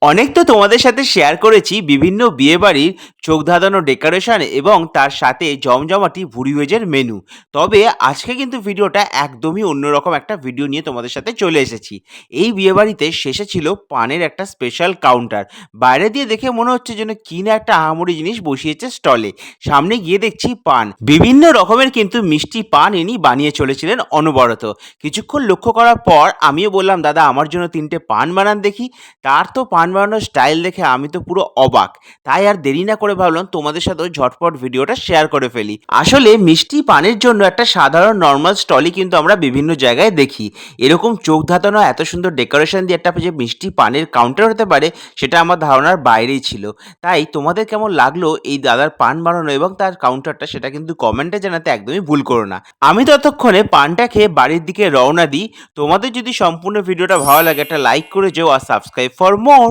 অনেক তো তোমাদের সাথে শেয়ার করেছি বিভিন্ন বিয়েবাড়ির চোখ ধাঁধানো ডেকোরেশন এবং তার সাথে জমজমাটি ভুরি ভোজের মেনু। তবে আজকে কিন্তু ভিডিওটা একদমই অন্যরকম একটা ভিডিও নিয়ে তোমাদের সাথে চলে এসেছি। এই বিয়েবাড়িতে শেষে ছিল পানের একটা স্পেশাল কাউন্টার। বাইরে দিয়ে দেখে মনে হচ্ছে যেন কি না একটা আহামরি জিনিস বসিয়েছে স্টলে। সামনে গিয়ে দেখছি পান, বিভিন্ন রকমের কিন্তু মিষ্টি পান ইনি বানিয়ে চলেছিলেন অনবরত। কিছুক্ষণ লক্ষ্য করার পর আমিও বললাম, দাদা আমার জন্য ৩টে পান বানান দেখি। তার তো পান বানানোর স্টাইল দেখে আমি তো পুরো অবাক। তাই আর দেরি না করে ভাবলাম তোমাদের সাথেও ঝটপট ভিডিওটা শেয়ার করে ফেলি। আসলে মিষ্টি পানের জন্য একটা সাধারণ নর্মাল স্টলই কিন্তু আমরা বিভিন্ন জায়গায় দেখি। এরকম চোখ ধাঁধানো এত সুন্দর ডেকোরেশন দিয়ে একটা যে মিষ্টি পানের কাউন্টার হতে পারে, সেটা আমার ধারণার বাইরেই ছিল। তাই তোমাদের কেমন লাগলো এই দাদার পান বানানো এবং তার কাউন্টারটা, সেটা কিন্তু কমেন্টে জানাতে একদমই ভুল করো না। আমি ততক্ষণে পানটা খেয়ে বাড়ির দিকে রওনা দিই। তোমাদের যদি সম্পূর্ণ ভিডিওটা ভালো লাগে একটা লাইক করে যেও আর সাবস্ক্রাইব ফর মোর।